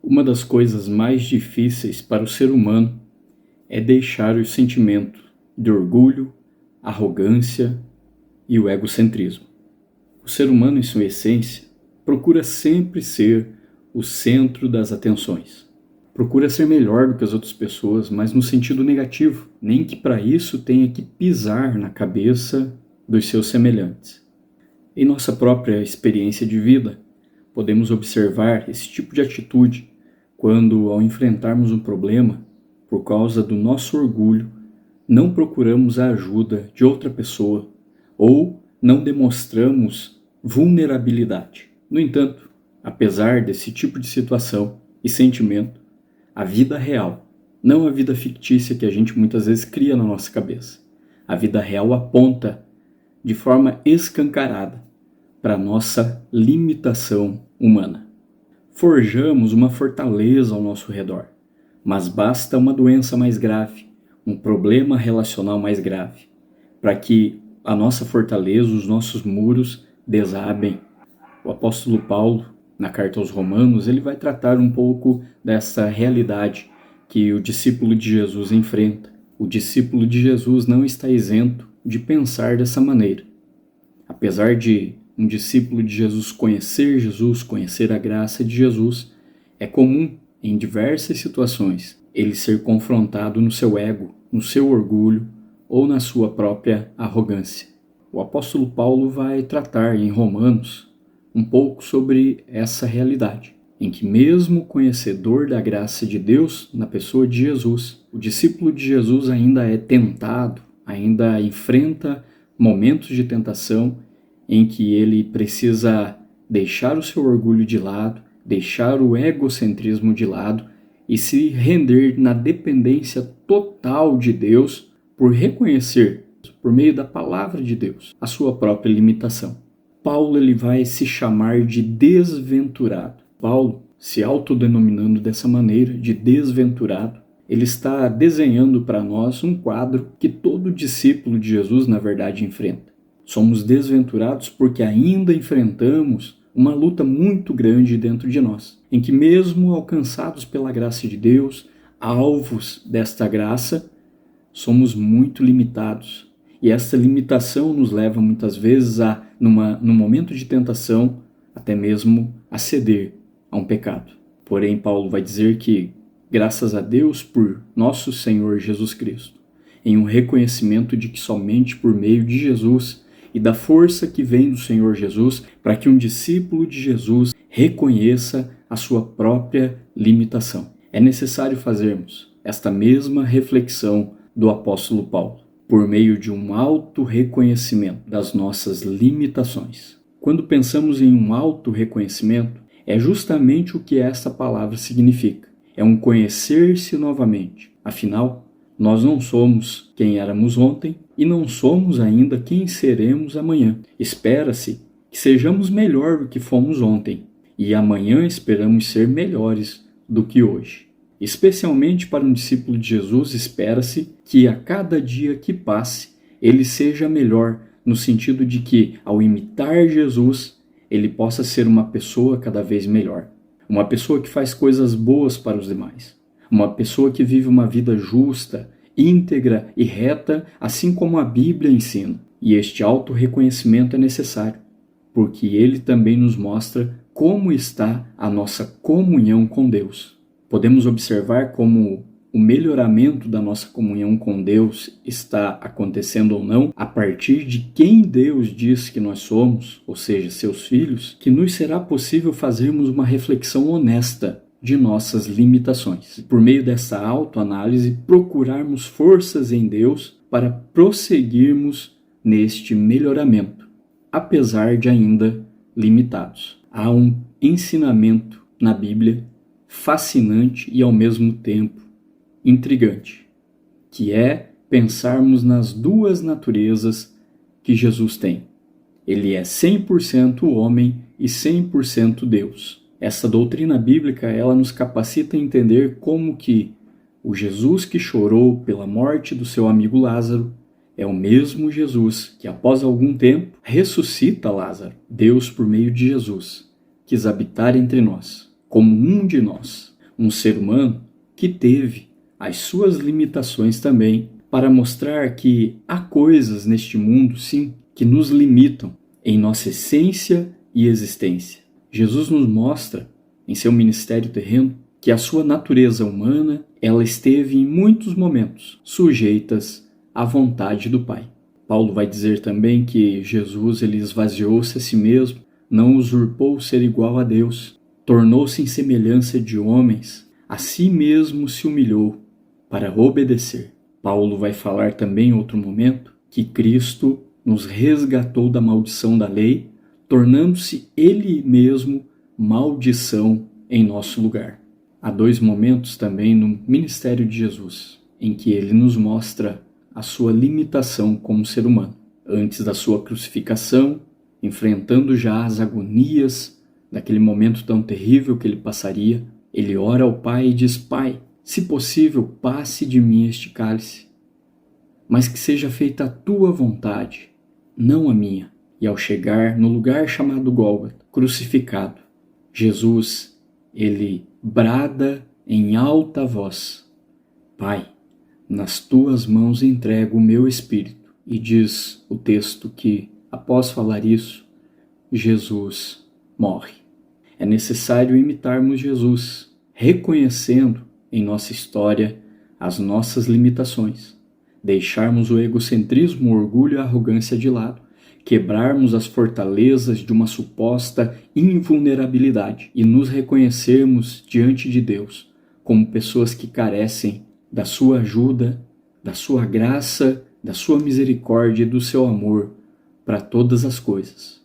Uma das coisas mais difíceis para o ser humano é deixar o sentimento de orgulho, arrogância e o egocentrismo. O ser humano, em sua essência, procura sempre ser o centro das atenções. Procura ser melhor do que as outras pessoas, mas no sentido negativo, nem que para isso tenha que pisar na cabeça dos seus semelhantes. Em nossa própria experiência de vida, podemos observar esse tipo de atitude quando, ao enfrentarmos um problema, por causa do nosso orgulho, não procuramos a ajuda de outra pessoa ou não demonstramos vulnerabilidade. No entanto, apesar desse tipo de situação e sentimento, a vida real, não a vida fictícia que a gente muitas vezes cria na nossa cabeça, a vida real aponta de forma escancarada para a nossa limitação humana. Forjamos uma fortaleza ao nosso redor, mas basta uma doença mais grave, um problema relacional mais grave, para que a nossa fortaleza, os nossos muros desabem. O apóstolo Paulo, na carta aos Romanos, ele vai tratar um pouco dessa realidade que o discípulo de Jesus enfrenta. O discípulo de Jesus não está isento de pensar dessa maneira. Apesar de um discípulo de Jesus, conhecer a graça de Jesus, é comum, em diversas situações, ele ser confrontado no seu ego, no seu orgulho ou na sua própria arrogância. O apóstolo Paulo vai tratar em Romanos um pouco sobre essa realidade, em que mesmo conhecedor da graça de Deus na pessoa de Jesus, o discípulo de Jesus ainda é tentado, ainda enfrenta momentos de tentação em que ele precisa deixar o seu orgulho de lado, deixar o egocentrismo de lado e se render na dependência total de Deus por reconhecer, por meio da palavra de Deus, a sua própria limitação. Paulo ele vai se chamar de desventurado. Paulo, se autodenominando dessa maneira, de desventurado, ele está desenhando para nós um quadro que todo discípulo de Jesus, na verdade, enfrenta. Somos desventurados porque ainda enfrentamos uma luta muito grande dentro de nós, em que mesmo alcançados pela graça de Deus, alvos desta graça, somos muito limitados. E essa limitação nos leva muitas vezes a, num momento de tentação, até mesmo a ceder a um pecado. Porém, Paulo vai dizer que, graças a Deus por nosso Senhor Jesus Cristo, em um reconhecimento de que somente por meio de Jesus e da força que vem do Senhor Jesus, para que um discípulo de Jesus reconheça a sua própria limitação. É necessário fazermos esta mesma reflexão do apóstolo Paulo, por meio de um auto-reconhecimento das nossas limitações. Quando pensamos em um auto-reconhecimento, é justamente o que essa palavra significa. É um conhecer-se novamente. Afinal, nós não somos quem éramos ontem e não somos ainda quem seremos amanhã. Espera-se que sejamos melhor do que fomos ontem e amanhã esperamos ser melhores do que hoje. Especialmente para um discípulo de Jesus, espera-se que a cada dia que passe, ele seja melhor, no sentido de que, ao imitar Jesus, ele possa ser uma pessoa cada vez melhor. Uma pessoa que faz coisas boas para os demais. Uma pessoa que vive uma vida justa, íntegra e reta, assim como a Bíblia ensina. E este auto-reconhecimento é necessário, porque ele também nos mostra como está a nossa comunhão com Deus. Podemos observar como o melhoramento da nossa comunhão com Deus está acontecendo ou não a partir de quem Deus diz que nós somos, ou seja, seus filhos, que nos será possível fazermos uma reflexão honesta de nossas limitações. Por meio dessa autoanálise, procurarmos forças em Deus para prosseguirmos neste melhoramento, apesar de ainda limitados. Há um ensinamento na Bíblia fascinante e ao mesmo tempo intrigante, que é pensarmos nas duas naturezas que Jesus tem. Ele é 100% homem e 100% Deus. Essa doutrina bíblica, ela nos capacita a entender como que o Jesus que chorou pela morte do seu amigo Lázaro é o mesmo Jesus que, após algum tempo, ressuscita Lázaro. Deus, por meio de Jesus, quis habitar entre nós, como um de nós, um ser humano que teve as suas limitações também, para mostrar que há coisas neste mundo, sim, que nos limitam em nossa essência e existência. Jesus nos mostra, em seu ministério terreno, que a sua natureza humana, ela esteve em muitos momentos sujeitas à vontade do Pai. Paulo vai dizer também que Jesus ele esvaziou-se a si mesmo, não usurpou o ser igual a Deus, tornou-se em semelhança de homens, a si mesmo se humilhou para obedecer. Paulo vai falar também em outro momento que Cristo nos resgatou da maldição da lei, tornando-se Ele mesmo maldição em nosso lugar. Há 2 momentos também no ministério de Jesus, em que Ele nos mostra a sua limitação como ser humano. Antes da sua crucificação, enfrentando já as agonias daquele momento tão terrível que Ele passaria, Ele ora ao Pai e diz: Pai, se possível, passe de mim este cálice, mas que seja feita a tua vontade, não a minha. E ao chegar no lugar chamado Gólgota, crucificado, Jesus, ele brada em alta voz: Pai, nas tuas mãos entrego o meu espírito. E diz o texto que, após falar isso, Jesus morre. É necessário imitarmos Jesus, reconhecendo em nossa história as nossas limitações, deixarmos o egocentrismo, o orgulho e a arrogância de lado, quebrarmos as fortalezas de uma suposta invulnerabilidade e nos reconhecermos diante de Deus como pessoas que carecem da sua ajuda, da sua graça, da sua misericórdia e do seu amor para todas as coisas.